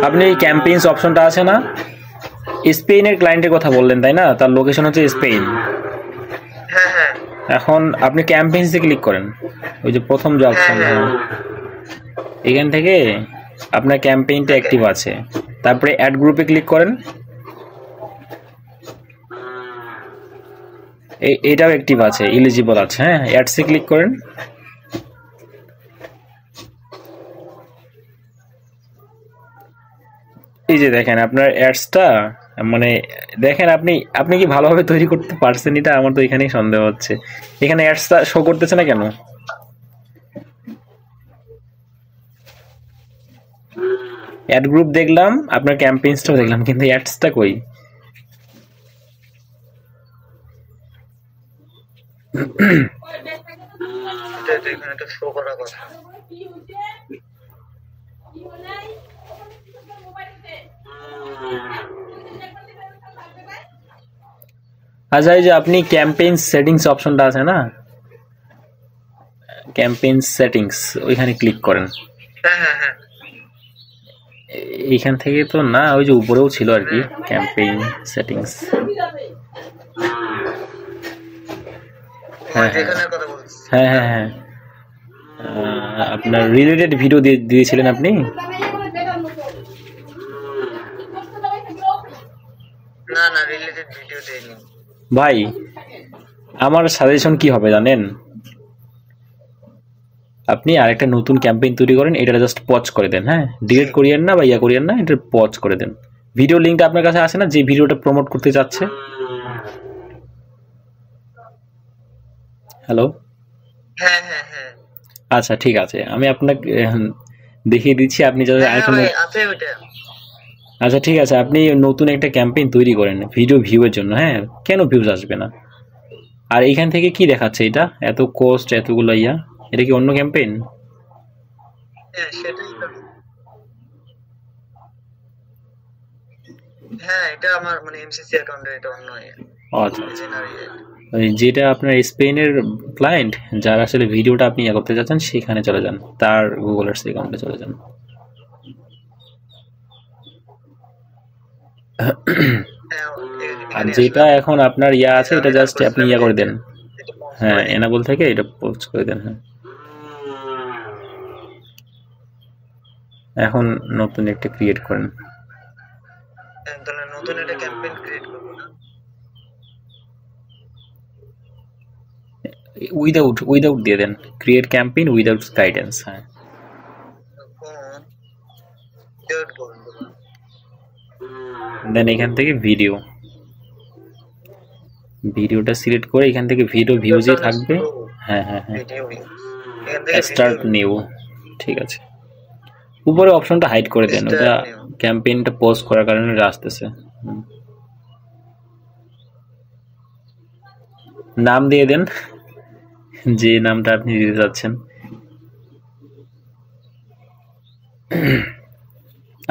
আপনি এই ক্যাম্পেইনস অপশনটা আছে না, স্পেনের ক্লায়েন্টের কথা বললেন তাই না, তার লোকেশন হচ্ছে স্পেন। হ্যাঁ হ্যাঁ এখন আপনি ক্যাম্পেইনসে ক্লিক করেন, ওই যে প্রথম যে অপশন, এখান থেকে আপনার ক্যাম্পেইনটা অ্যাক্টিভ আছে, তারপরে অ্যাড গ্রুপে ক্লিক করেন, এটাও অ্যাক্টিভ আছে, এলিজিবল আছে। হ্যাঁ, অ্যাডসে ক্লিক করেন, এই যে দেখেন আপনার অ্যাডসটা, মানে দেখেন আপনি কি ভালোভাবে তৈরি করতে পারছেন এটা, আমার তো এখানেই সন্দেহ হচ্ছে। এখানে অ্যাডসটা শো করতেছে না কেন? অ্যাড গ্রুপ দেখলাম, আপনার ক্যাম্পেইনসটাও দেখলাম, কিন্তু অ্যাডসটা কই? এখানে তো শো করার কথা। আচ্ছা, এই যে আপনি ক্যাম্পেইন সেটিংস অপশনটা আছে না, ক্যাম্পেইন সেটিংস, ওইখানে ক্লিক করেন। হ্যাঁ হ্যাঁ হ্যাঁ, এইখান থেকে তো না, ওই যে উপরেও ছিল আর কি, ক্যাম্পেইন সেটিংস। হ্যাঁ হ্যাঁ হ্যাঁ হ্যাঁ, আপনার রিলেটেড ভিডিও দিয়েছিলেন আপনি। না না, রিলেটেড ভিডিও দেইনি ভাই। আমার সাজেশন কি হবে জানেন, আপনি আরেকটা নতুন ক্যাম্পেইন তৈরি করেন, এটা জাস্ট পজ করে দেন। হ্যাঁ, ডিলিট করিয়েন না বা করিয়েন না, এটা পজ করে দেন। ভিডিও লিঙ্কটা আপনার কাছে আছে না, যে ভিডিওটা প্রমোট করতে যাচ্ছে? হ্যালো, হ্যাঁ হ্যাঁ হ্যাঁ, আচ্ছা ঠিক আছে, আমি আপনাকে দেখিয়ে দিচ্ছি, আপনি যাতে আছে ওটা। আচ্ছা ঠিক আছে, আপনি নতুন একটা ক্যাম্পেইন তৈরি করেন ভিডিও ভিউয়ের জন্য। হ্যাঁ, কেন ভিউজ আসবে না? আর এইখান থেকে কি দেখাচ্ছে এটা, এত কোস্ট, এতগুলো এটা কি অন্য ক্যাম্পেইন? হ্যাঁ সেটাই তো। হ্যাঁ, এটা আমার মানে এমসিসি অ্যাকাউন্টে, এটা অন্য। আচ্ছা, যেটা আপনার স্পেনের ক্লায়েন্ট, যার আসলে ভিডিওটা আপনি করতে যাচ্ছেন, সেখানে চলে যান, তার গুগল আর্টস অ্যাকাউন্টে চলে যান। আর যেটা এখন আপনার আছে, এটা জাস্ট আপনি করে দেন। হ্যাঁ, এনাবল থেকে এটা পোস্ট করে দেন। হ্যাঁ, এখন নতুন একটা ক্রিয়েট করেন। তাহলে নতুন একটা ক্যাম্পেইন ক্রিয়েট করব না, উইদাউট দিয়ে দেন, ক্রিয়েট ক্যাম্পেইন উইদাউট গাইডেন্স। হ্যাঁ, দেন এখান থেকে ভিডিওটা সিলেক্ট করে এখান থেকে ভিডিও ভিউজই থাকবে। হ্যাঁ হ্যাঁ হ্যাঁ, স্টার্ট নিউ, ঠিক আছে। উপরে অপশনটা হাইড করে দেন, ওটা ক্যাম্পেইনটা পোস্ট করার কারণে আসতেছে। নাম দিয়ে দেন, যে নামটা আপনি দিতে চাচ্ছেন।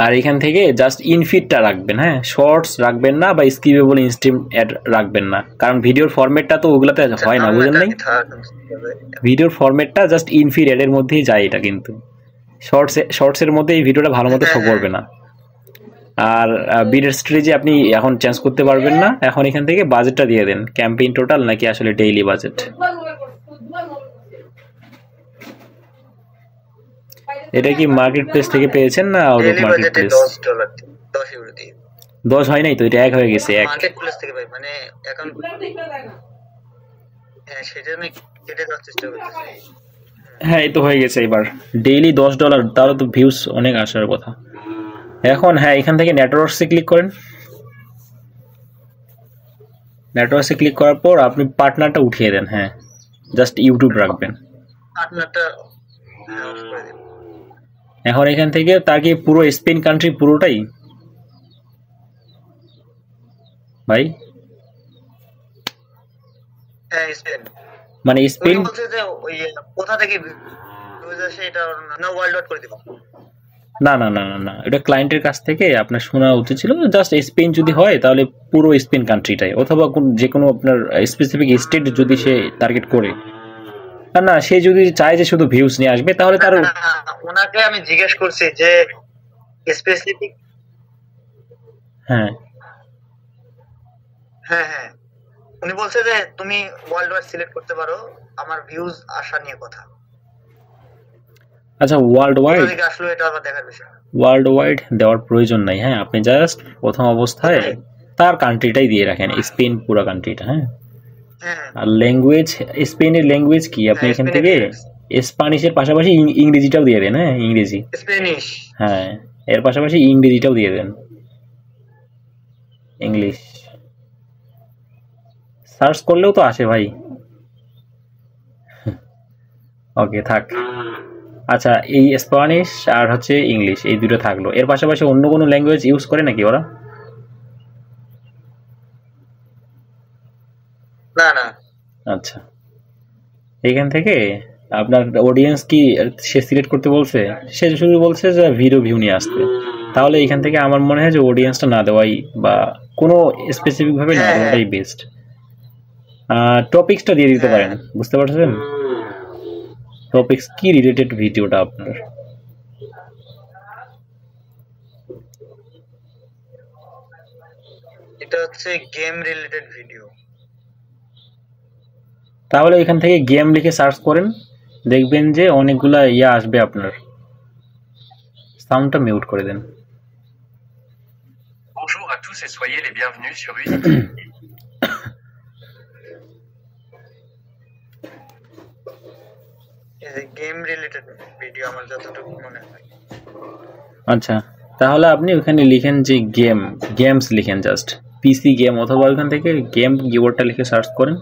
আর এখান থেকে জাস্ট ইনফিডটা রাখবেন। হ্যাঁ, শর্টস রাখবেন না বা স্কিপেবল ইনস্ট্রিম অ্যাড রাখবেন না, কারণ ভিডিওর ফরম্যাটটা তো ওগুলাতে হয় না, বুঝেন নাই? ভিডিওর ফরম্যাটটা জাস্ট ইনফিড অ্যাডের মধ্যেই যায়, এটা কিন্তু শর্টসের মধ্যে এই ভিডিওটা ভালো মতো শো করবে না। আর বিডের স্ট্রেটেজি আপনি এখন চেঞ্জ করতে পারবেন না। এখন এখান থেকে বাজেটটা দিয়ে দেন, ক্যাম্পেইন টোটাল নাকি আসলে ডেইলি বাজেট। এটা কি মার্কেট প্লেস থেকে পেয়েছেন না আউট অফ মার্কেট প্লেস? $10 10 হয় নাই তো, এটা 1 হয়ে গেছে। মার্কেট প্লেস থেকে ভাই, মানে অ্যাকাউন্ট। হ্যাঁ, সেটা আমি কেটে দেওয়ার চেষ্টা করতেছি। হ্যাঁ, এই তো হয়ে গেছে। এবার ডেইলি $10, তাহলে তো ভিউজ অনেক আসার কথা। এখন হ্যাঁ, এখান থেকে নেটওয়ার্কসে ক্লিক করেন। নেটওয়ার্কসে ক্লিক করার পর আপনি পার্টনারটা উঠিয়ে দেন। হ্যাঁ, জাস্ট ইউটিউব রাখবেন। পার্টনারটা অফ করে দিন। এখন এখান থেকে তাকে পুরো স্পেন কান্ট্রি পুরোটাই ভাই, হ্যাঁ স্পেন, মানে স্পেন বলতে যে ওই কোথা থেকে ভিউজ আসে এটা না ওয়ার্ল্ড ওয়াইড করে দিব? না না না না না, এটা ক্লায়েন্টের কাছ থেকে আপনার শোনা উচিত ছিল। জাস্ট স্পেন যদি হয় তাহলে পুরো স্পেন কান্ট্রিটাই, অথবা যে কোনো আপনার স্পেসিফিক স্টেট যদি সে টার্গেট করে। না, সে যদি চায় যে শুধু ভিউজ নিয়ে আসবে, তাহলে তার ওনাকে আমি জিজ্ঞেস করছি যে স্পেসিফিক। হ্যাঁ হ্যাঁ হ্যাঁ, উনি বলছে যে তুমি ওয়ার্ল্ড ওয়াইড সিলেক্ট করতে পারো, আমার ভিউজ আসা নিয়ে কথা। আচ্ছা, ওয়ার্ল্ড কোথা ওয়াইড থেকে আসলো এটা আবার দেখার বিষয়। ওয়ার্ল্ড ওয়াইড দেওয়ার প্রয়োজন নাই। হ্যাঁ, আপনি জাস্ট প্রথম অবস্থায় তার কান্ট্রিটাই দিয়ে রাখেন, স্পেন পুরো কান্ট্রিটা। হ্যাঁ, হ্যাঁ আর ল্যাঙ্গুয়েজ, স্পেনের ল্যাঙ্গুয়েজ কি, আপনি হ্যাঁ, এখান থেকে স্প্যানিশের পাশাপাশি ইংরেজিটাও দিয়ে দেন। হ্যাঁ, ইংরেজি। স্প্যানিশ। হ্যাঁ, এর পাশাপাশি ইংরেজিটাও দিয়ে দেন, ইংলিশ। সার্চ করলেও তো আসে ভাই। ওকে, থাক। আচ্ছা, এই স্প্যানিশ আর হচ্ছে ইংলিশ, এই দুটো থাকলো। এর পাশাপাশি অন্য কোনো ল্যাঙ্গুয়েজ ইউজ করে নাকি ওরা? না না। আচ্ছা, এইখান থেকে আপনার অডিয়েন্স কি সে সিলেক্ট করতে বলছে? সে শুধু বলছে যে ভিডিও ভিউ নিয়ে আসতে। তাহলে এইখান থেকে আমার মনে হয় যে অডিয়েন্সটা না দেওয়াই, বা কোনো স্পেসিফিক ভাবে না হ্যাঁ হ্যাঁ দেওয়াটাই বেস্ট। টপিক্সটা দিয়ে দিতে হ্যাঁ, পারেন, বুঝতে পারছেন? টপিক্স কি রিলেটেড ভিডিওটা আপনার? এটা হচ্ছে গেম রিলেটেড ভিডিও। তাহলে এখান থেকে গেম লিখে সার্চ করেন, দেখবেন যে অনেকগুলা ইয়া আসবে আপনার। সাউন্ডটা মিউট করে দেন। Bonjour à tous et soyez les bienvenus sur game related video আমার যতটুকু মনে হয়। আচ্ছা, তাহলে আপনি ওখানে লিখেন যে গেমস লিখেন, জাস্ট পিসি গেম, অথবা ওখান থেকে গেম কিওয়ার্ডটা লিখে সার্চ করেন,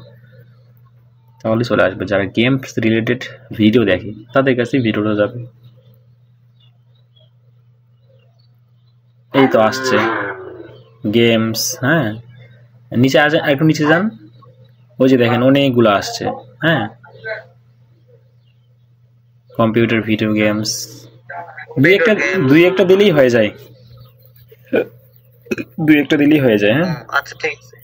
তাহলে চলে আসবে। যারা গেমস রিলেটেড ভিডিও দেখে তাদের কাছে ভিডিওটা যাবে। এই তো আসছে গেমস। হ্যাঁ, নিচে আসেন, একটু নিচে যান, ওই যে দেখেন অনেকগুলো আসছে। হ্যাঁ, কম্পিউটার ভিডিও গেমস, দুই একটা দিলেই হয়ে যায়। হ্যাঁ, আচ্ছা ঠিক আছে।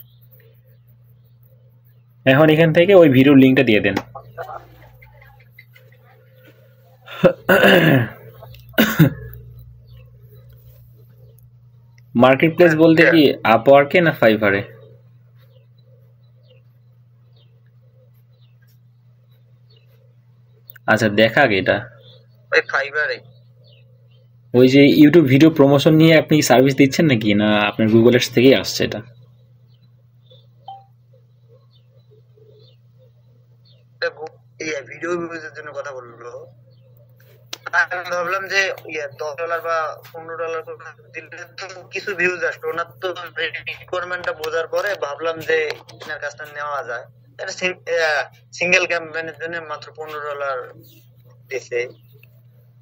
এখন এখান থেকে ওই ভিডিওর লিঙ্কটা দিয়ে দেন। মার্কেট প্লেস বলতে কি আপওয়ার্কে না ফাইভারে? আচ্ছা, দেখা আগে এটা। ওই ফাইবারে। ওই যে ইউটিউব ভিডিও প্রমোশন নিয়ে আপনি সার্ভিস দিচ্ছেন নাকি, না আপনার গুগল অ্যাডস থেকেই আসছে এটা? ভিডিও ভিউজের জন্য কথা বললো। আমি ভাবলাম যে $10 বা $15 দিলে তো কিছু ভিউজ আসবে। ওনার তো রিকোয়ারমেন্টটা বোঝার পরে ভাবলাম যে এনার কাজটা নেওয়া যায়। সিঙ্গেল ক্যাম্পেইনের জন্য মাত্র $15 দিছে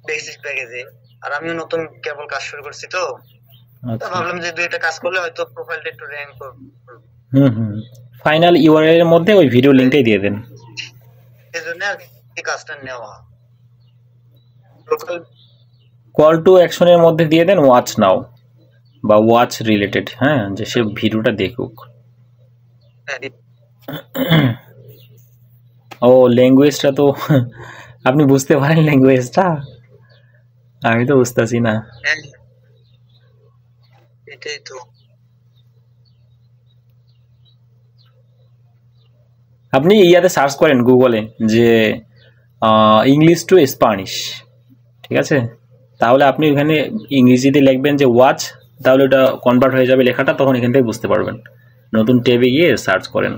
বেসিক প্যাকেজে। আর আমিও নতুন কেবল কাজ শুরু করছি, তো ভাবলাম যে দুইটা কাজ করলে হয়তো প্রোফাইলটা একটু র্যাঙ্ক করবে। ফাইনাল ইউআরএল এর মধ্যে ওই ভিডিও লিংকটাই দিয়ে দেন। এজন্য আর কি কাজটা নেওয়া। কল টু অ্যাকশনের মধ্যে দিয়ে দেন ওয়াচ নাও বা ওয়াচ রিলেটেড। হ্যাঁ, যে সে ভিডিওটা দেখুক। ও, ল্যাঙ্গুয়েজটা তো আপনি বুঝতে পারেন ল্যাঙ্গুয়েজটা, আমি তো বুঝতেছি না। এটাই তো। আপনি ইয়াতে সার্চ করেন গুগলে যে ইংলিশ টু স্প্যানিশ, ঠিক আছে? তাহলে আপনি ওখানে ইংরেজিতে লিখবেন যে ওয়াচ, তাহলে ওটা কনভার্ট হয়ে যাবে লেখাটা, তখন এখান থেকে বুঝতে পারবেন। নতুন ট্যাবে গিয়ে সার্চ করেন।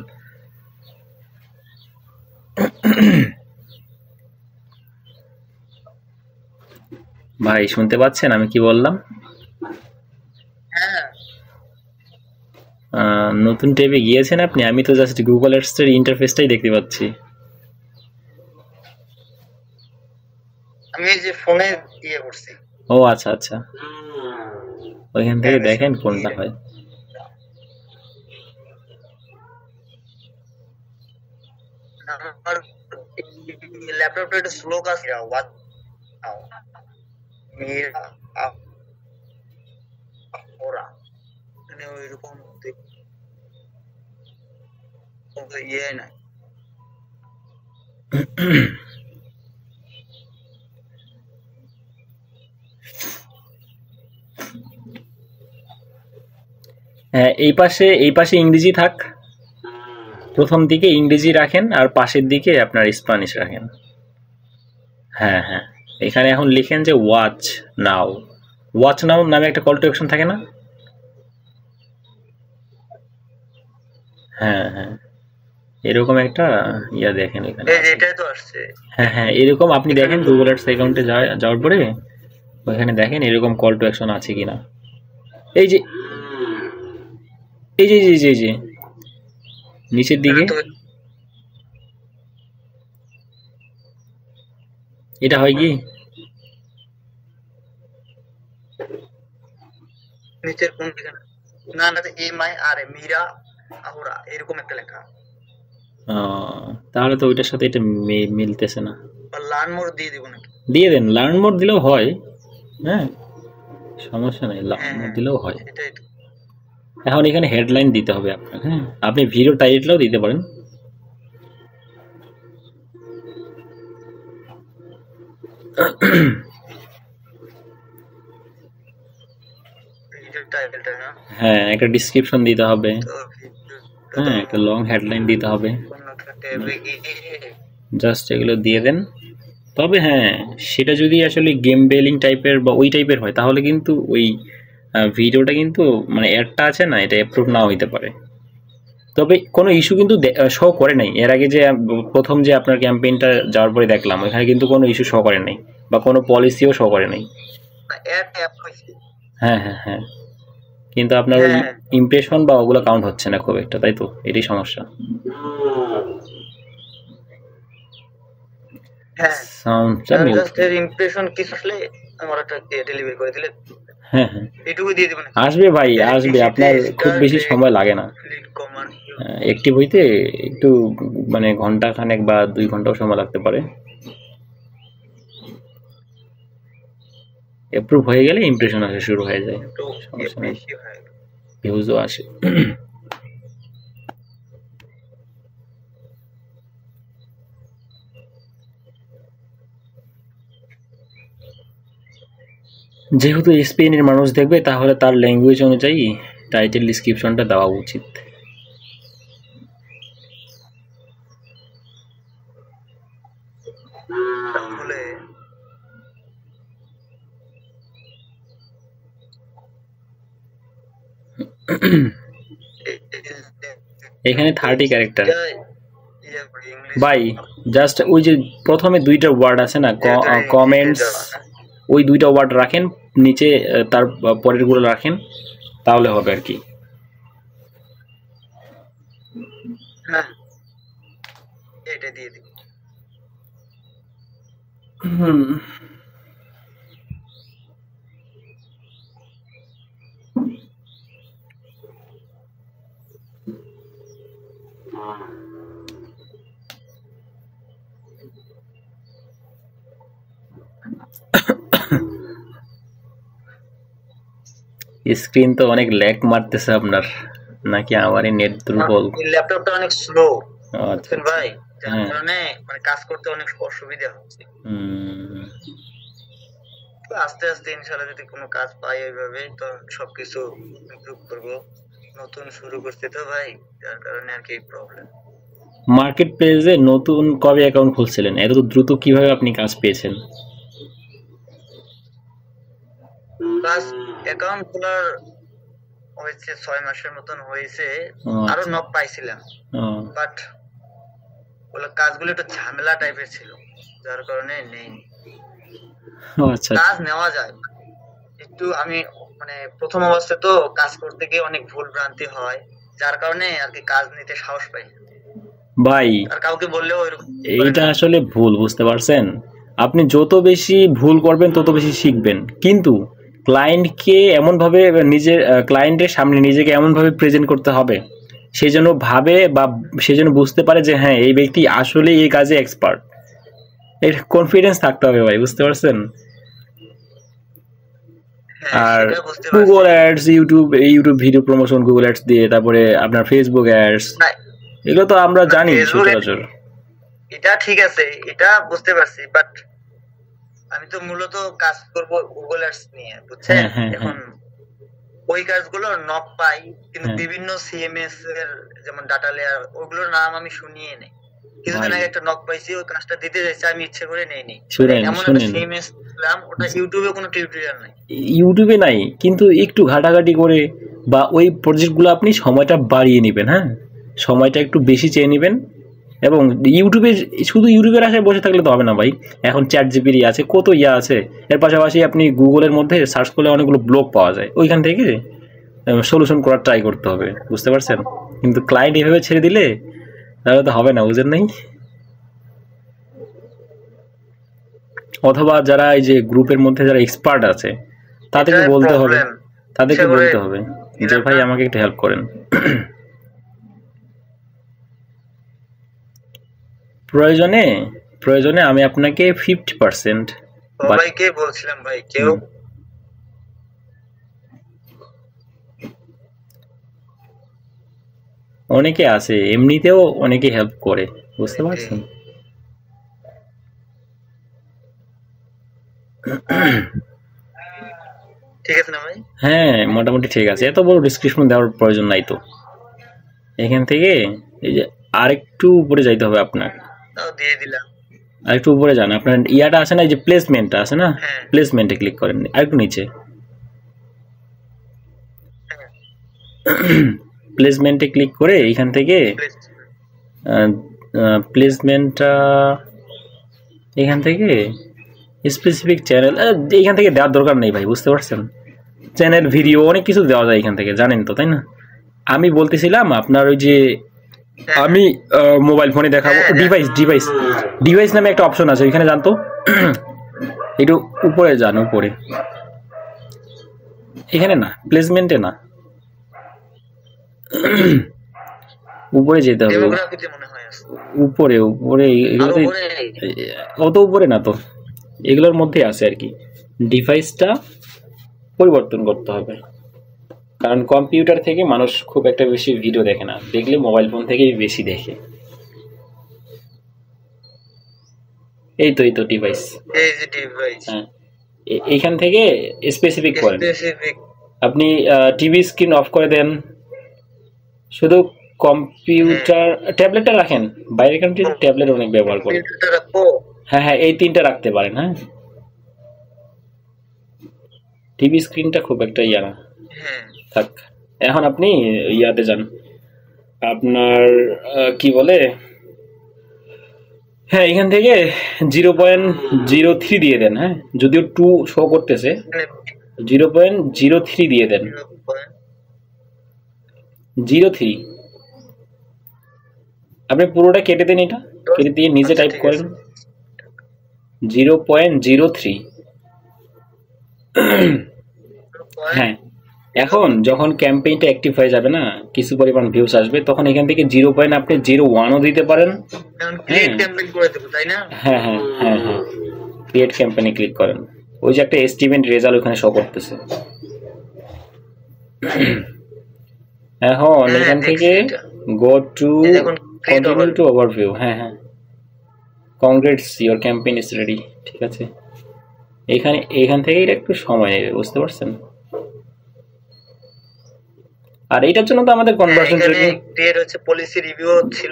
ভাই শুনতে পাচ্ছেন আমি কি বললাম? হ্যাঁ, নতুন ট্যাবে গিয়েছেন আপনি? আমি তো জাস্ট গুগল অ্যাডস এর ইন্টারফেসটাই দেখতে পাচ্ছি। আমি এই যে ফোনে ইয়ে করছি। ও আচ্ছা আচ্ছা, ওইখান থেকে দেখেন কোনটা হয়। আমার ল্যাপটপটা একটু স্লো কাজ করে। মেয়েরা ওরা মানে ওইরকম ইয়ে নাই। হ্যাঁ, এই পাশে ইংরেজি থাক, প্রথম দিকে ইংরেজি রাখেন আর পাশের দিকে আপনার স্প্যানিশ রাখেন। হ্যাঁ হ্যাঁ, এখানে এখন লিখেন যে ওয়াচ নাও। ওয়াচ নাও নামে একটা কল টু অ্যাকশন থাকে না? হ্যাঁ হ্যাঁ, এরকম একটা ইয়া দেখেন এখানে। এটাই তো আসছে। হ্যাঁ হ্যাঁ, এরকম আপনি দেখেন গুগল অ্যাডস অ্যাকাউন্টে যাওয়ার পরে ওখানে দেখেন এরকম কল টু অ্যাকশন আছে কিনা। এই যে এই যে এই যে এই যে নিচের দিকে এটা হয় কি, নিচের কোন দিকে? না না, এমআই আর মীরা আহরা এরকম একটা লেখা। তাহলে তো ওইটার সাথে এটা মিলতেছে না। লার্ন মোর দিয়ে দিব নাকি? দিয়ে দেন, লার্ন মোর দিলেও হয়। হ্যাঁ, সমস্যা নাই, লার্ন মোর দিলেও হয়। এখন এখানে হেডলাইন দিতে হবে আপনাকে। হ্যাঁ, আপনি ভিডিও টাইটেলও দিতে পারেন। হ্যাঁ, একটা ডিসক্রিপশন দিতে হবে। হ্যাঁ, একটা লং হেডলাইন দিতে হবে। জাস্ট এগুলো দিয়ে দেন। তবে হ্যাঁ, সেটা যদি আসলে গেম বেলিং টাইপের বা ওই টাইপের হয় তাহলে কিন্তু ওই ভিডিওটা কিন্তু মানে অ্যাডটা আছে না, এটা অ্যাপ্রুভ নাও হইতে পারে। তবে কোনো ইস্যু কিন্তু শো করে নাই। এর আগে যে প্রথম যে আপনার ক্যাম্পেইনটা যাওয়ার পরে দেখলাম ওখানে কিন্তু কোনো ইস্যু শো করে নাই বা কোনো পলিসিও শো করে নাই। হ্যাঁ হ্যাঁ হ্যাঁ, কিন্তু আপনার ওই ইমপ্রেশন বা ওগুলো কাউন্ট হচ্ছে না খুব একটা, তাই তো? এটাই সমস্যা। সাউন্ডটা হ্যাঁ হ্যাঁ আসবে ভাই, আসবে। আপনার খুব বেশি সময় লাগে না অ্যাক্টিভ হইতে, একটু মানে ঘন্টা খানেক বা 2 ঘন্টাও সময় লাগতে পারে। অ্যাপ্রুভ হয়ে গেলে ইমপ্রেশন আসা শুরু হয়ে যায়, সমস্যা নেই, ভিউজও আসে। যেহেতু স্পেনের মানুষ দেখবে তাহলে তার ল্যাঙ্গুয়েজ অনুযায়ী টাইটেল ডিসক্রিপশনটা দেওয়া উচিত। এখানে 30 ক্যারেক্টার ভাই। জাস্ট ওই যে প্রথমে 2টা ওয়ার্ড আছে না, কমেন্টস, ওই 2টা ওয়ার্ড রাখেন, নিচে তার পরের গুলো রাখেন, তাহলে হবে আর কি। স্ক্রিন তো অনেক ল্যাগ মারতেছে আপনার, নাকি আমারই নেট দুর্বল? ল্যাপটপটা অনেক স্লো ভাই, যার কারণে মানে কাজ করতে অনেক অসুবিধা হচ্ছে। আস্তে আস্তে ইনশাআল্লাহ যদি কোনো কাজ পাই এইভাবে তো সবকিছু ইমপ্রুভ করব। নতুন শুরু করতে তো ভাই, যার কারণে আর কি প্রবলেম। মার্কেট প্লেসে নতুন কবে অ্যাকাউন্ট খুলছিলেন? এত দ্রুত কিভাবে আপনি কাজ পেয়েছেন? কাজ অ্যাকাউন্ট খোলার হয়েছে 6 মাসের মতন হয়েছে, আরো নক পাইছিলাম, বাট ওগুলো কাজগুলো একটু ঝামেলা টাইপের ছিল, যার কারণে নেই। আচ্ছা, কাজ নেওয়া যায় একটু, আমি মানে প্রথম অবস্থায় তো কাজ করতে গিয়ে অনেক ভুল ভ্রান্তি হয়, যার কারণে আর কি কাজ নিতে সাহস পাই ভাই। আর কাউকে বললেও এইটা আসলে ভুল, বুঝতে পারছেন? আপনি যত বেশি ভুল করবেন তত বেশি শিখবেন, কিন্তু ক্লায়েন্টকে এমনভাবে নিজের ক্লায়েন্টের সামনে নিজেকে এমনভাবে প্রেজেন্ট করতে হবে সে যেন ভাবে বা সে যেন বুঝতে পারে যে হ্যাঁ এই ব্যক্তি আসলে এই কাজে এক্সপার্ট। এর কনফিডেন্স থাকতে হবে ভাই, বুঝতে পারছেন? আর Google ads, YouTube video promotion Google ads দিয়ে, তারপরে আপনার ফেসবুক অ্যাডস, এগুলো তো আমরা জানি সচরাচর। এটা ঠিক আছে, এটা বুঝতে পারছি, বাট আমি তো মূলত কাজ করব গুগল অ্যাডস নিয়ে, বুঝছেন? এখন ওই ওই কাজগুলো নক পাই, কিন্তু বিভিন্ন সিএমএস এর যেমন ডাটা লেয়ার ওগুলোর নাম আমি শুনিয়ে নেই। কিছুদিন আগে একটা নক পাইছি, ওই কাজটা দিতে যাচ্ছি, আমি ইচ্ছে করে নেইনি। এমন একটা সিএমএস দিলাম, ওটা ইউটিউবে কোনো টিউটোরিয়াল নাই, ইউটিউবে নাই, কিন্তু একটু ঘাটাঘাটি করে বা ওই প্রজেক্টগুলো আপনি সময়টা বাড়িয়ে নেবেন। হ্যাঁ, সময়টা একটু বেশি চেয়ে নেবেন। এবং ইউটিউবে শুধু ইউটিউবের আশায় বসে থাকলে তো হবে না ভাই। এখন চ্যাট জিপিটি আছে, কত ইয়া আছে। এর পাশাপাশি আপনি গুগলের মধ্যে সার্চ করলে অনেকগুলো ব্লগ পাওয়া যায়, ওইখান থেকে সলিউশন করার ট্রাই করতে হবে, বুঝতে পারছেন? কিন্তু ক্লায়েন্ট এভাবে ছেড়ে দিলে তাহলে তো হবে না, বুঝেন নাই? অথবা যারা এই যে গ্রুপের মধ্যে যারা এক্সপার্ট আছে তাদেরকে বলতে হবে যে ভাই আমাকে একটু হেল্প করেন। প্রয়োজনে আমি আপনাকে 50% সবাইকে বলছিলাম ভাই, কেউ অনেকে আছে এমনিতেও অনেকে হেল্প করে, বুঝতে পারছেন? ঠিক আছে না ভাই? হ্যাঁ, মোটামুটি ঠিক আছে। এত বড় ডিসক্রিপশন দেওয়ার প্রয়োজন নাই তো। এখান থেকে এই যে আরেকটু উপরে যাইতে হবে আপনার, দিয়ে দিলাম। আরেকটু উপরে যান, আপনার ইয়াটা আছে না, এই যে প্লেসমেন্টটা আছে না, প্লেসমেন্টে ক্লিক করেন, আরেকটু নিচে প্লেসমেন্টে ক্লিক করে এখান থেকে প্লেসমেন্টটা এখান থেকে স্পেসিফিক চ্যানেল এখান থেকে দেওয়ার দরকার নেই ভাই, বুঝতে পারছেন? চ্যানেল, ভিডিও অনেক কিছু দেওয়া যায় এখান থেকে, জানেন তো, তাই না? আমি বলতেছিলাম আপনার ওই যে আমি মোবাইল ফোনে দেখাবো, ডিভাইস নামে একটা অপশন আছে, ওইখানে জানতো একটু উপরে যান, উপরে, এখানে না, প্লেসমেন্টে না, উপরে যেতে হবে, উপরে এগুলোতে, অত উপরে না তো, এগুলোর মধ্যে আছে আর কি। ডিভাইসটা পরিবর্তন করতে হবে, কারণ কম্পিউটার থেকে মানুষ খুব একটা বেশি ভিডিও দেখে না, দেখলে মোবাইল ফোন থেকেই বেশি দেখে। এই তো ডিভাইস, হ্যাঁ, এইখান থেকে স্পেসিফিক করেন। আপনি টিভি স্ক্রিন অফ করে দেন, শুধু কম্পিউটার, ট্যাবলেটটা রাখেন, বাইরের কান্ট্রি ট্যাবলেট অনেক ব্যবহার করে। হ্যাঁ, এই তিনটা রাখতে পারেন। হ্যাঁ, টিভি স্ক্রিনটা খুব একটা ইয়া না, থাক। এখন আপনি ইয়াতে যান, আপনার কি বলে, হ্যাঁ, এখান থেকে 0.03 দিয়ে দেন। হ্যাঁ, যদিও 2 শো করতেছে, 0.03 দিয়ে দেন, 03। আপনি পুরোটা কেটে দেন, এটা কেটে দিয়ে নিজে টাইপ করেন 0.03। হ্যাঁ, এখন যখন ক্যাম্পেইনটা অ্যাক্টিভ হয়ে যাবে না, কিছু পরিমাণ ভিউজ আসবে, তখন এখান থেকে 0.01ও দিতে পারেন। হ্যাঁ, ক্রিয়েট ক্যাম্পেইনে ক্লিক করেন, ওই যে একটা এস্টিমেট রেজাল্ট ওখানে শো করতেছে। এখন এখান থেকে go to continue to overview. হ্যাঁ, congrats, your campaign is ready. ঠিক আছে, এখান থেকে এটা একটু সময় নেবে, বুঝতে পারছেন? আর এটার জন্য তো আমাদের কনভার্সন ট্র্যাকিং ক্রিয়েট হচ্ছে, পলিসি রিভিউ ছিল,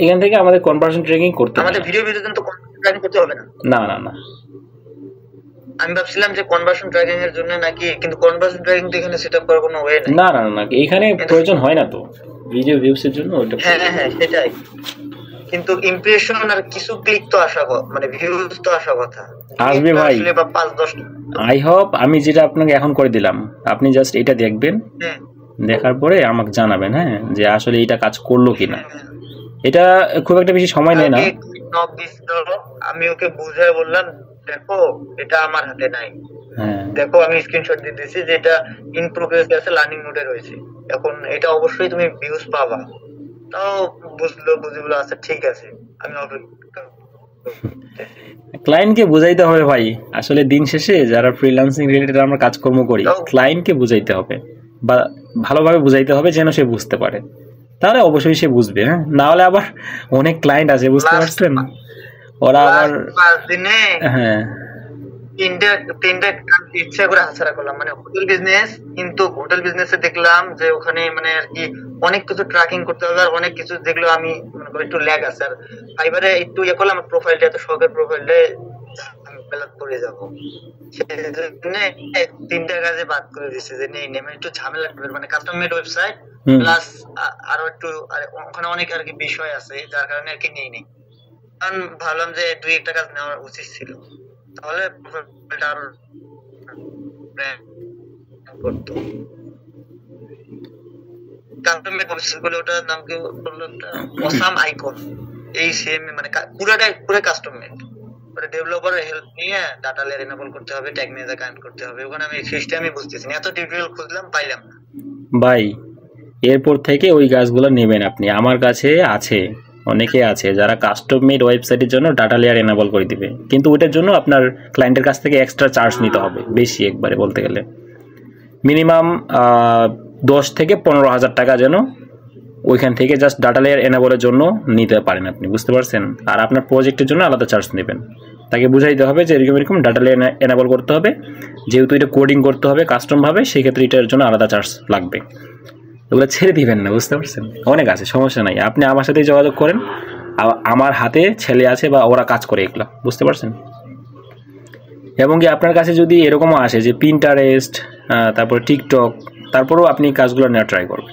এখান থেকে আমাদের কনভার্সন ট্র্যাকিং করতে হবে। আমাদের ভিডিও তো কনভার্সন ট্র্যাকিং করতে হবে না। না, আমি ভাবছিলাম যে কনভার্সন ট্র্যাকিং এর জন্য নাকি, কিন্তু কনভার্সন ট্র্যাকিং তো এখানে সেটআপ করার কোনো ওয়ে নাই। না, এখানে প্রয়োজন হয় না তো, ভিডিও ভিউস এর জন্য ওটা। হ্যাঁ, সেটাই। কিন্তু ইমপ্রেশন আর কিছু ক্লিক তো আসা কথা, মানে ভিউজ তো আসা কথা আসবে ভাই, 5-10। আই হোপ আমি যেটা আপনাকে এখন করে দিলাম, আপনি জাস্ট এটা দেখবেন, দেখার পরে আমাকে জানাবেন, হ্যাঁ, যে আসলে এটা কাজ করলো কিনা। এটা খুব একটা বেশি সময় নেয় না। আমি ওকে বুঝায় বললাম, দেখো এটা আমার হাতে নাই, দেখো আমি স্ক্রিনশট দিয়ে দিয়েছি যে এটা ইন প্রোগ্রেস আছে, লার্নিং মোডে রয়েছে, এখন এটা অবশ্যই তুমি ভিউজ পাবা। তাও বুঝলো, আচ্ছা ঠিক আছে, আমি ক্লায়েন্টকে বুঝাইতে হবে ভাই। আসলে দিন শেষে যারা ফ্রিল্যান্সিং রিলেটেড আমরা কাজকর্ম করি, ক্লায়েন্টকে বুঝাইতে হবে, বা ভালোভাবে বুঝাইতে হবে যেন সে বুঝতে পারে, তাহলে অবশ্যই সে বুঝবে। হ্যাঁ, না হলে আবার অনেক ক্লায়েন্ট আছে, বুঝতে পারছেন, ওরা আবার 5 দিনে, হ্যাঁ, তিনটা ইচ্ছা করে হাসারা করলাম, মানে হোটেল বিজনেস, কিন্তু হোটেল বিজনেসে দেখলাম যে ওখানে মানে আর কি অনেক কিছু ট্র্যাকিং করতে হবে, আর অনেক কিছু যেগুলো আমি মনে করি একটু ল্যাগ আছে। আর ফাইবারে একটু ইয়ে করলাম, প্রোফাইলটা এত শখের প্রোফাইলটা পড়ে যাবো, সেজন্য তিনটা কাজে বাদ করে দিচ্ছে যে নেই নেই, একটু ঝামেলা করবে, মানে কাস্টম মেড ওয়েবসাইট প্লাস আরো একটু ওখানে অনেক আর কি বিষয় আছে, যার কারণে আর কি নেই। কারণ ভাবলাম যে 2-1টা কাজ নেওয়া উচিত ছিল, তাহলে প্রোফাইলটা আরো করতো। কাস্টম মেড ওয়েবসাইট গুলো, ওটার নাম কি বললো, অসাম আইকন, এই সেম মানে পুরো কাস্টম মেড। ওটা ডেভেলপারের হেল্প নিয়ে ডাটা লেয়ার এনেবল করতে হবে, ট্যাগ ম্যানেজার কানেক্ট করতে হবে, ওখানে আমি সিস্টেমই বুঝতেছি না, এত টিউটোরিয়াল খুঁজলাম পাইলাম না ভাই। এরপর থেকে ওই কাজগুলো নেবেন আপনি, আমার কাছে আছে, অনেকে আছে যারা কাস্টম মেড ওয়েবসাইটের জন্য ডাটা লেয়ার এনেবল করে দিবে, কিন্তু ওইটার জন্য আপনার ক্লায়েন্টের কাছ থেকে এক্সট্রা চার্জ নিতে হবে, বেশি একবারে বলতে গেলে মিনিমাম 10 থেকে 15,000 টাকা যেন ওইখান থেকে জাস্ট ডাটা লেয়ার এনেবলের জন্য নিতে পারেন আপনি, বুঝতে পারছেন। আর আপনার প্রজেক্টের জন্য আলাদা চার্জ নেবেন, তাকে বুঝাইতে হবে যে এরকম ডাটা লেয়ার এনেবল করতে হবে, যেহেতু এটা কোডিং করতে হবে কাস্টমভাবে, সেক্ষেত্রে এটার জন্য আলাদা চার্জ লাগবে। ওগুলো ছেড়ে দিবেন না, বুঝতে পারছেন। অনেক আছে, সমস্যা নাই, আপনি আমার সাথেই যোগাযোগ করেন, আমার হাতে ছেলে আছে বা ওরা কাজ করে এগুলো, বুঝতে পারছেন। এবং কি আপনার কাছে যদি এরকমও আসে যে পিন্টারেস্ট, তারপর টিকটক, তারপরেও আপনি কাজগুলো নেওয়া ট্রাই করবেন।